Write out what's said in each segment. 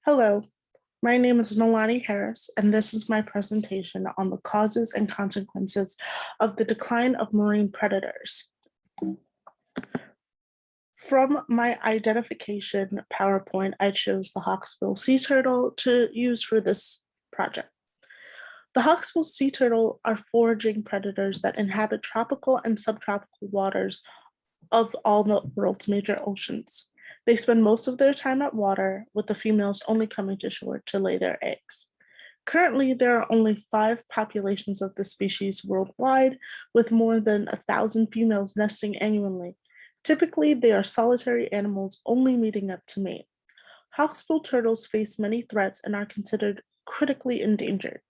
Hello, my name is Nolani Harris, and this is my presentation on the causes and consequences of the decline of marine predators. From my identification PowerPoint, I chose the hawksbill sea turtle to use for this project. The hawksbill sea turtle are foraging predators that inhabit tropical and subtropical waters of all the world's major oceans. They spend most of their time at water, with the females only coming to shore to lay their eggs. Currently, there are only 5 populations of the species worldwide, with more than 1,000 females nesting annually. Typically, they are solitary animals only meeting up to mate. Hawksbill turtles face many threats and are considered critically endangered.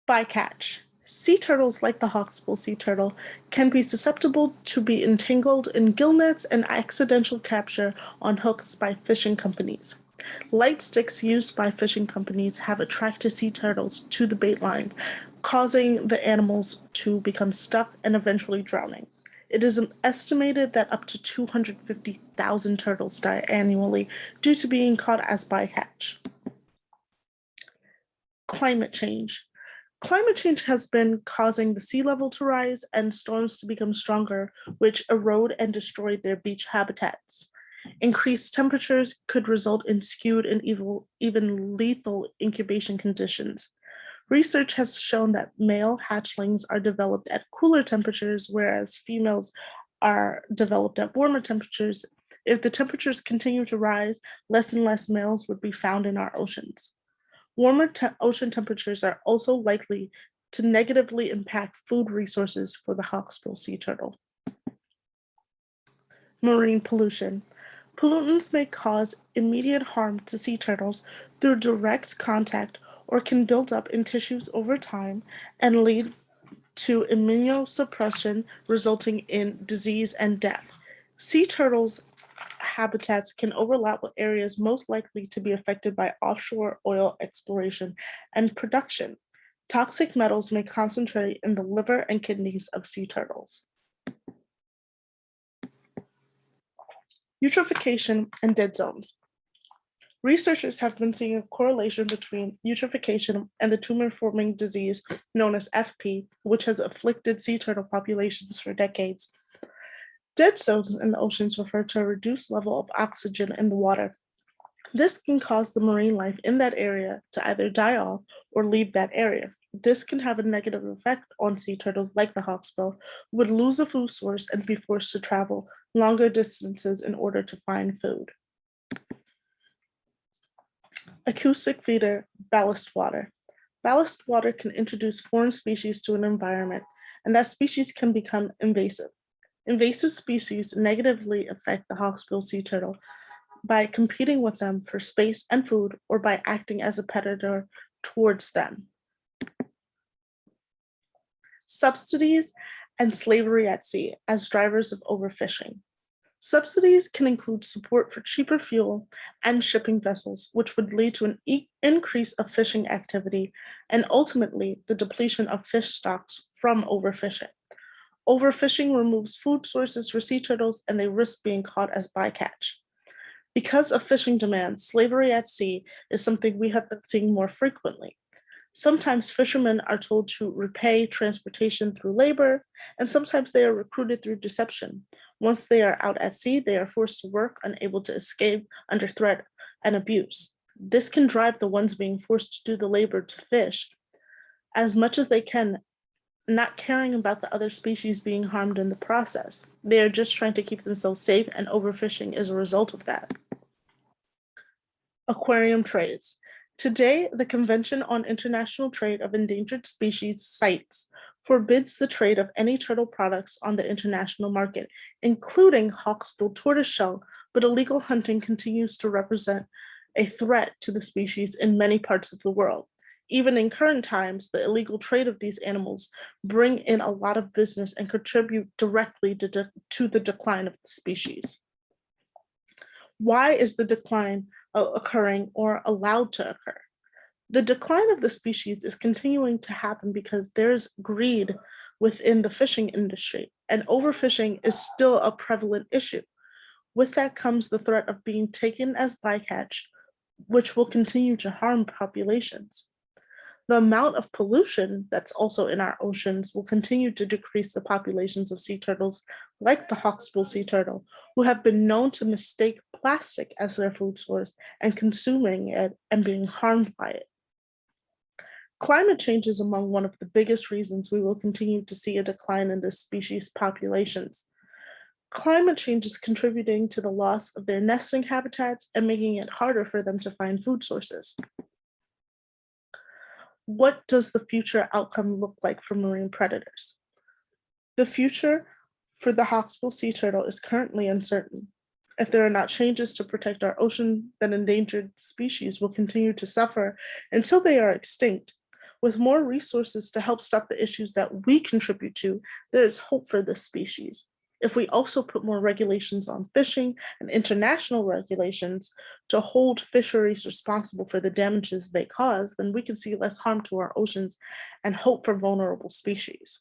Bycatch. Sea turtles, like the hawksbill sea turtle, can be susceptible to be entangled in gill nets and accidental capture on hooks by fishing companies. Light sticks used by fishing companies have attracted sea turtles to the bait lines, causing the animals to become stuck and eventually drowning. It is estimated that up to 250,000 turtles die annually due to being caught as bycatch. Climate change. Climate change has been causing the sea level to rise and storms to become stronger, which erode and destroy their beach habitats. Increased temperatures could result in skewed and even lethal incubation conditions. Research has shown that male hatchlings are developed at cooler temperatures, whereas females are developed at warmer temperatures. If the temperatures continue to rise, less and less males would be found in our oceans. Warmer ocean temperatures are also likely to negatively impact food resources for the hawksbill sea turtle. Marine pollution. Pollutants may cause immediate harm to sea turtles through direct contact or can build up in tissues over time and lead to immunosuppression, resulting in disease and death. Sea turtles habitats can overlap with areas most likely to be affected by offshore oil exploration and production. Toxic metals may concentrate in the liver and kidneys of sea turtles. Eutrophication and dead zones. Researchers have been seeing a correlation between eutrophication and the tumor-forming disease known as FP, which has afflicted sea turtle populations for decades. Dead zones in the oceans refer to a reduced level of oxygen in the water. This can cause the marine life in that area to either die off or leave that area. This can have a negative effect on sea turtles like the hawksbill, who would lose a food source and be forced to travel longer distances in order to find food. Acoustic feeder, ballast water. Ballast water can introduce foreign species to an environment, and that species can become invasive. Invasive species negatively affect the hawksbill sea turtle by competing with them for space and food, or by acting as a predator towards them. Subsidies and slavery at sea as drivers of overfishing. Subsidies can include support for cheaper fuel and shipping vessels, which would lead to an increase of fishing activity and ultimately the depletion of fish stocks from overfishing. Overfishing removes food sources for sea turtles, and they risk being caught as bycatch. Because of fishing demands, slavery at sea is something we have been seeing more frequently. Sometimes fishermen are told to repay transportation through labor, and sometimes they are recruited through deception. Once they are out at sea, they are forced to work, unable to escape under threat and abuse. This can drive the ones being forced to do the labor to fish as much as they can, not caring about the other species being harmed in the process. They are just trying to keep themselves safe, and overfishing is a result of that. Aquarium Trades. Today, the Convention on International Trade of Endangered Species CITES forbids the trade of any turtle products on the international market, including hawksbill tortoiseshell, but illegal hunting continues to represent a threat to the species in many parts of the world. Even in current times, the illegal trade of these animals bring in a lot of business and contribute directly to the decline of the species. Why is the decline occurring or allowed to occur? The decline of the species is continuing to happen because there's greed within the fishing industry, and overfishing is still a prevalent issue. With that comes the threat of being taken as bycatch, which will continue to harm populations. The amount of pollution that's also in our oceans will continue to decrease the populations of sea turtles, like the hawksbill sea turtle, who have been known to mistake plastic as their food source and consuming it and being harmed by it. Climate change is among one of the biggest reasons we will continue to see a decline in this species' populations. Climate change is contributing to the loss of their nesting habitats and making it harder for them to find food sources. What does the future outcome look like for marine predators? The future for the hawksbill sea turtle is currently uncertain. If there are not changes to protect our ocean, then endangered species will continue to suffer until they are extinct. With more resources to help stop the issues that we contribute to, there is hope for this species. If we also put more regulations on fishing and international regulations to hold fisheries responsible for the damages they cause, then we can see less harm to our oceans and hope for vulnerable species.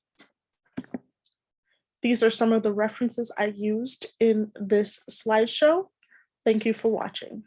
These are some of the references I used in this slideshow. Thank you for watching.